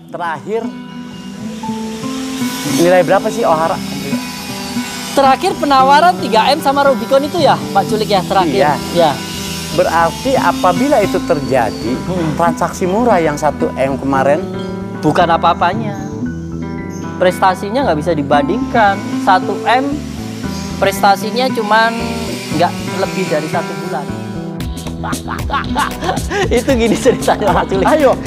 Terakhir nilai berapa sih Ohara? Terakhir penawaran 3M sama Rubicon itu ya Pak Culik ya terakhir. Iya. Ya. Berarti apabila itu terjadi, transaksi murah yang 1M kemarin Bukan apa-apanya. Prestasinya nggak bisa dibandingkan. 1M prestasinya cuman nggak lebih dari 1 bulan. Itu gini ceritanya Pak Culik. Ayo.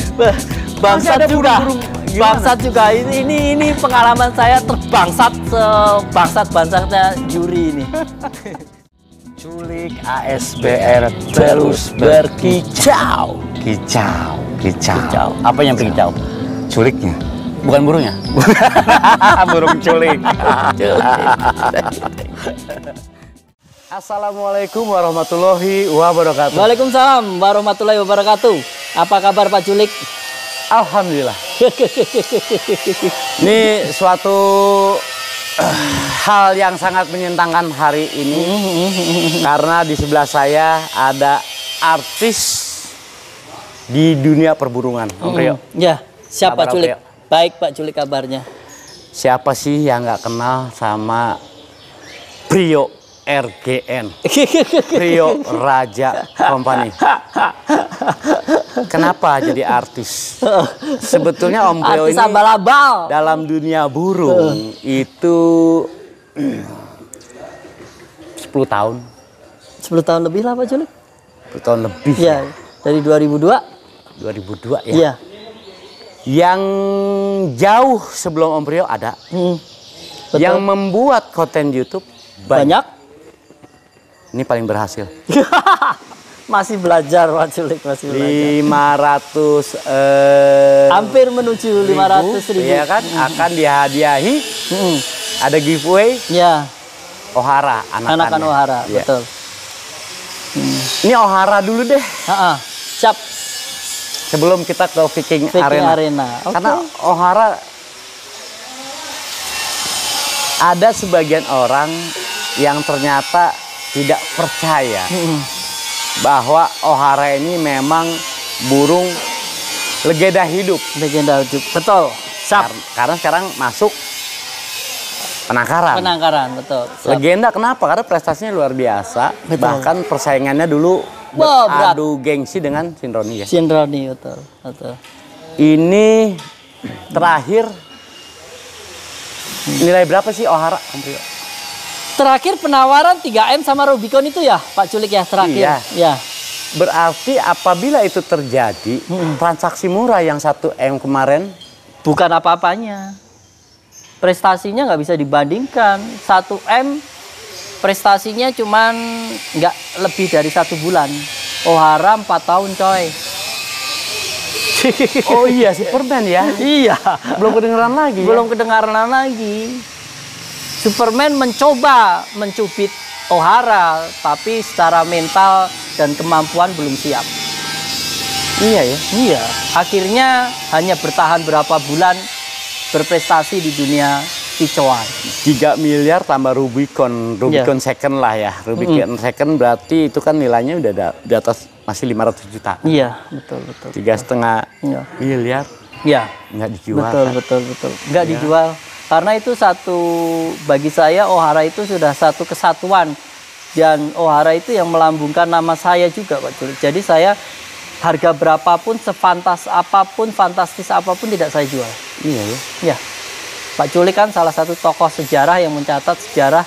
Bangsat juga. Bangsat juga. Ini pengalaman saya terbangsat sebangsat-bangsatnya juri ini. Culik ASBR terus berkicau. Kicau. Apa yang berkicau? Culiknya. Bukan burungnya. Burung culik. Assalamualaikum warahmatullahi wabarakatuh. Waalaikumsalam warahmatullahi wabarakatuh. Apa kabar Pak Culik? Alhamdulillah. Ini suatu hal yang sangat menyenangkan hari ini karena di sebelah saya ada artis di dunia perburungan. Om Priyo. Ya, siapa Kabar, Culik? Om Priyo? Baik Pak Culik kabarnya. Siapa sih yang nggak kenal sama Priyo RGN, Priyo Raja Company? Kenapa jadi artis? Sebetulnya Om Priyo Artis ini abal-abal. dalam dunia burung itu 10 tahun. 10 tahun lebih lah Pak Culik. 10 tahun lebih. Ya, dari 2002. 2002 ya. Iya. Yang jauh sebelum Om Priyo ada. Betul. Yang membuat konten YouTube banyak. Ini paling berhasil. Masih belajar Pak Culik, masih belajar. 500 Hampir menuju 500.000. ya kan, akan dihadiahi. Ada giveaway Ya, Ohara, anakan Ohara, Ya. betul. Ini Ohara dulu deh Siap. sebelum kita ke Viking Viking Arena. Arena. Oke. Karena Ohara ada sebagian orang yang ternyata tidak percaya bahwa Ohara ini memang burung legenda hidup. Legenda hidup, betul. Siap. Karena sekarang masuk penangkaran. Penangkaran, betul. Siap. Legenda kenapa? Karena prestasinya luar biasa. Betul. Bahkan persaingannya dulu Wah, berat. beradu gengsi dengan Sinroni ya. Sinroni, betul. Ini terakhir nilai berapa sih Ohara? Om Priyo? Terakhir penawaran 3M sama Rubicon itu ya Pak Culik ya terakhir. Iya. Ya. Berarti apabila itu terjadi, transaksi murah yang 1M kemarin Bukan apa-apanya. Prestasinya nggak bisa dibandingkan. 1M prestasinya cuman nggak lebih dari 1 bulan. Ohara 4 tahun coy. Oh iya, Superman ya. Iya. Belum kedengeran lagi. Belum kedengaran lagi. Superman mencoba mencubit Ohara, tapi secara mental dan kemampuan belum siap. Iya ya. Iya. Akhirnya hanya bertahan berapa bulan berprestasi di dunia kicauan. 3 miliar tambah Rubicon second lah ya. Rubicon second berarti itu kan nilainya udah di atas masih 500 juta. Iya, betul. 3,5 Iya. miliar Iya. nggak dijual. Betul. Nggak dijual. Karena itu bagi saya Ohara itu sudah satu kesatuan. Dan Ohara itu yang melambungkan nama saya juga Pak Culik. Jadi saya harga berapapun, fantastis apapun tidak saya jual. Iya ya. Ya, Pak Culik kan salah satu tokoh sejarah yang mencatat sejarah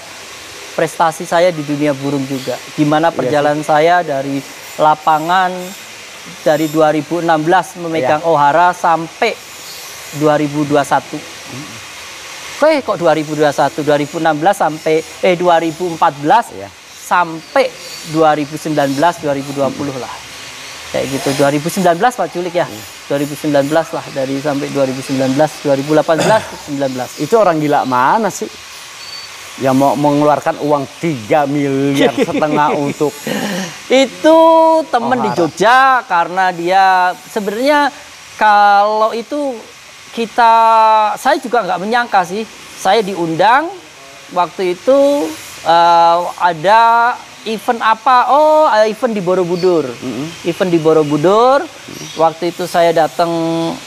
prestasi saya di dunia burung juga. Gimana perjalanan saya dari lapangan dari 2016 memegang Ohara sampai 2021. Oke, kok 2021, 2016 sampai 2014 sampai 2019, 2020 lah. Kayak gitu, 2019 Pak Culik ya. 2019 lah, dari sampai 2019, 2018, 2019. Itu orang gila mana sih? Yang mau mengeluarkan uang 3,5 miliar untuk itu temen di Jogja, karena dia sebenarnya kalau itu saya juga nggak menyangka sih. Saya diundang waktu itu ada event apa? Oh, event di Borobudur. Event di Borobudur. Waktu itu saya datang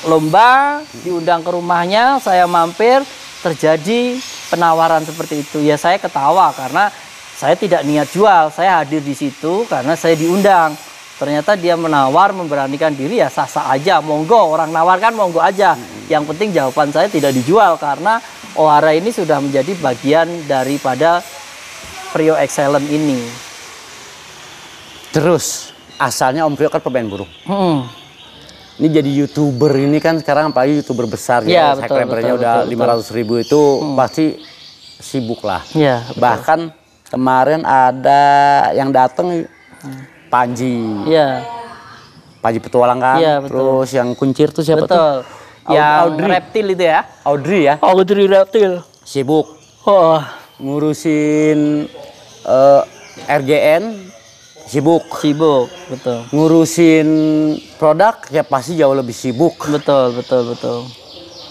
lomba, diundang ke rumahnya, saya mampir, terjadi penawaran seperti itu. Ya saya ketawa karena saya tidak niat jual, saya hadir di situ karena saya diundang. Ternyata dia menawar, memberanikan diri, ya sah-sah aja, monggo, orang nawarkan monggo aja. Yang penting jawaban saya tidak dijual karena Ohara ini sudah menjadi bagian daripada Priyo Excellent ini. Terus asalnya Om Priyo kan pemain burung. Ini jadi YouTuber ini kan sekarang apalagi YouTuber besar ya, subscribernya udah 500.000 itu pasti sibuk lah. Ya, bahkan kemarin ada yang datang Panji. Iya. Panji Petualang kan. Ya, terus yang kuncir tuh siapa tuh? Yang Audrey. Reptil itu ya? Audrey ya? Audrey reptil. Sibuk. Oh. Ngurusin RGN. Sibuk, betul. Ngurusin produk ya pasti jauh lebih sibuk. Betul.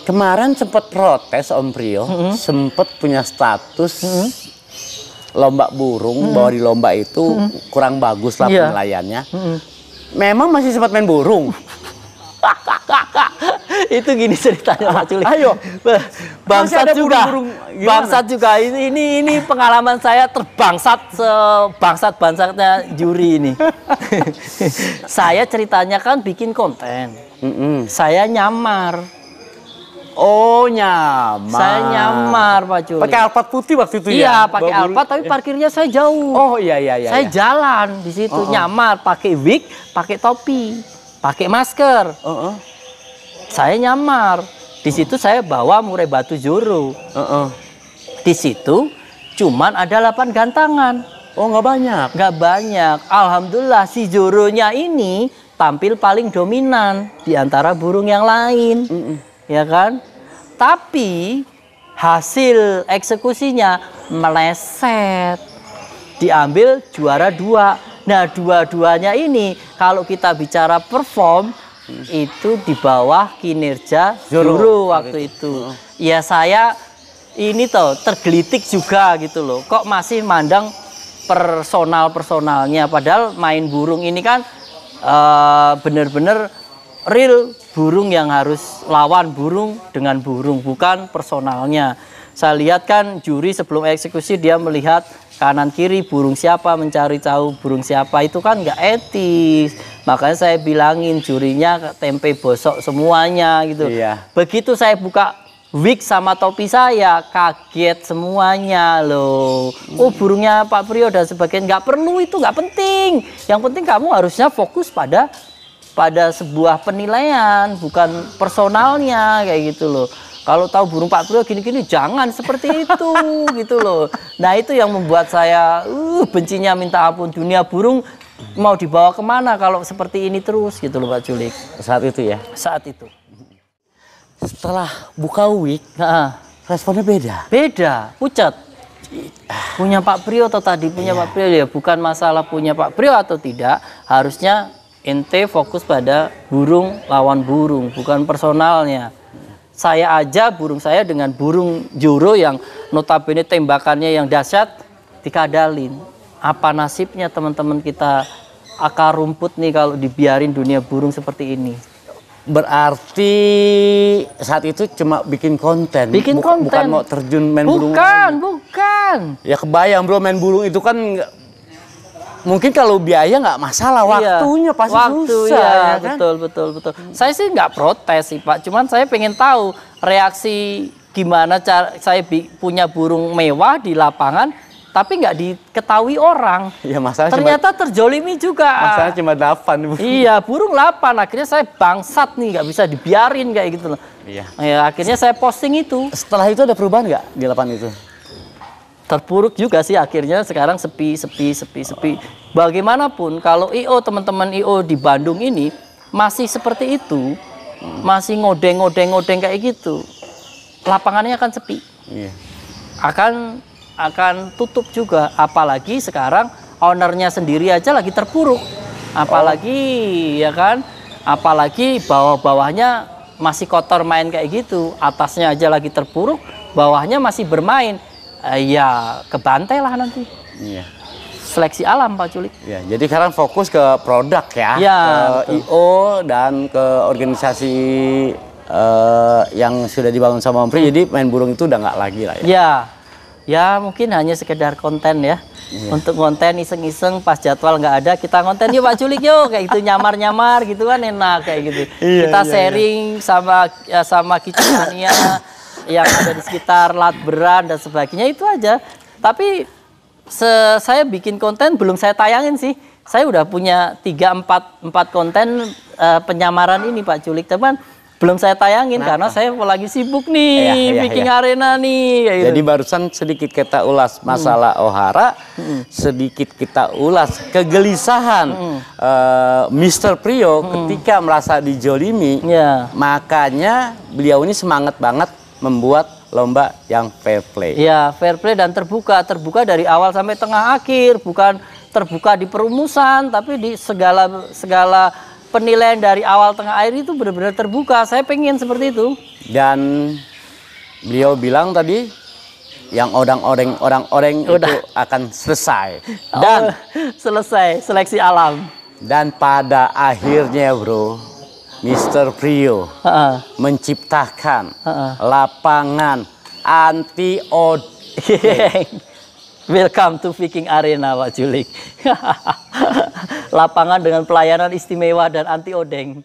Kemarin sempat protes Om Priyo, sempat punya status lomba burung, bahwa di lomba itu kurang bagus lah penilaiannya. Memang masih sempat main burung. Itu gini ceritanya Pak Culi. Ayo, bangsat juga. Bangsat juga. Ini pengalaman saya terbangsat sebangsat-bangsatnya juri ini. Saya ceritanya kan bikin konten. Saya nyamar. Oh, nyamar. Saya nyamar Pak Culi. Pakai Alphard putih waktu itu ya? Iya, pakai Alphard tapi parkirnya saya jauh. Oh, iya. Saya jalan di situ nyamar, pakai wig, pakai topi, pakai masker. Saya nyamar. Di situ saya bawa murai batu Zoro. Di situ cuman ada 8 gantangan. Oh, nggak banyak? Nggak banyak. Alhamdulillah si Zoronya ini tampil paling dominan di antara burung yang lain. Ya kan? Tapi hasil eksekusinya meleset. Diambil juara 2. Nah, dua-duanya ini kalau kita bicara perform itu di bawah kinerja Zoro waktu itu. Ya saya ini tergelitik juga gitu loh. Kok masih mandang personalnya, padahal main burung ini kan bener-bener real burung yang harus lawan burung dengan burung, bukan personalnya. Saya lihat kan juri sebelum eksekusi dia melihat kanan kiri burung siapa, mencari tahu burung siapa, itu kan nggak etis. Makanya saya bilangin jurinya tempe bosok semuanya gitu. Iya. Begitu saya buka wig sama topi saya, kaget semuanya loh. Oh, burungnya Pak Priyo dan sebagainya. Nggak perlu, itu nggak penting. Yang penting kamu harusnya fokus pada sebuah penilaian, bukan personalnya kayak gitu loh. Kalau tahu burung Pak Priyo gini-gini, jangan seperti itu gitu loh. Nah, itu yang membuat saya bencinya minta ampun. Dunia burung mau dibawa kemana kalau seperti ini terus gitu loh Pak Culik. Saat itu ya? Saat itu. Setelah buka wig, responnya beda? Beda, pucat. Punya Pak Priyo atau tadi punya Pak Priyo, ya bukan masalah punya Pak Priyo atau tidak. Harusnya ente fokus pada burung lawan burung, bukan personalnya. Saya aja burung saya dengan burung Zoro yang notabene tembakannya yang dahsyat dikadalin. Apa nasibnya teman-teman kita akar rumput nih kalau dibiarin dunia burung seperti ini? Berarti saat itu cuma bikin konten. Konten. Bukan mau terjun main burung. Bukan. Ya kebayang bro, main burung itu kan mungkin kalau biaya nggak masalah, waktunya pasti susah. Ya kan? Betul. Saya sih nggak protes sih Pak, cuman saya pengen tahu reaksi gimana cara saya punya burung mewah di lapangan, tapi nggak diketahui orang. Ya, ternyata terjolimi juga. Masalahnya cuma 8. Iya, burung 8. Akhirnya saya bangsat nih, nggak bisa dibiarin kayak gitu loh. Iya. Ya, akhirnya saya posting itu. Setelah itu ada perubahan nggak di lapangan itu? Terpuruk juga sih akhirnya, sekarang sepi. Bagaimanapun kalau IO, teman-teman IO di Bandung ini masih seperti itu, masih ngodeng kayak gitu, lapangannya akan sepi. Iya. Akan tutup juga, apalagi sekarang ownernya sendiri aja lagi terpuruk, apalagi ya kan, apalagi bawah-bawahnya masih kotor main kayak gitu, atasnya aja lagi terpuruk, bawahnya masih bermain. Ya kebantai lah nanti. Iya. seleksi alam Pak Culik. Ya, jadi sekarang fokus ke produk ya, Ya, ke IO dan ke organisasi yang sudah dibangun sama Om Pri. Jadi main burung itu udah nggak lagi lah ya. Ya, ya mungkin hanya sekedar konten ya. Untuk konten iseng-iseng pas jadwal nggak ada kita konten yuk Pak Culik yuk kayak gitu nyamar-nyamar gitu kan enak kayak gitu. Kita sharing sama Kicania yang ada di sekitar Lat Beran dan sebagainya itu aja. Tapi saya bikin konten belum saya tayangin sih. Saya udah punya 3-4 konten penyamaran ini Pak Culik, teman. Belum saya tayangin karena saya lagi sibuk nih bikin arena nih. Kayak Jadi barusan sedikit kita ulas masalah Ohara, sedikit kita ulas kegelisahan Mr. Priyo ketika merasa dijolimi. Makanya beliau ini semangat banget membuat lomba yang fair play. Ya, fair play dan terbuka dari awal sampai tengah akhir, bukan terbuka di perumusan, tapi di segala penilaian dari awal tengah akhir itu benar-benar terbuka. Saya pengen seperti itu. Dan beliau bilang tadi yang orang-orang itu akan selesai. Dan selesai seleksi alam. Dan pada akhirnya bro, Mr. Priyo menciptakan lapangan anti-odeng. Welcome to Viking Arena Pak Culik. Lapangan dengan pelayanan istimewa dan anti odeng.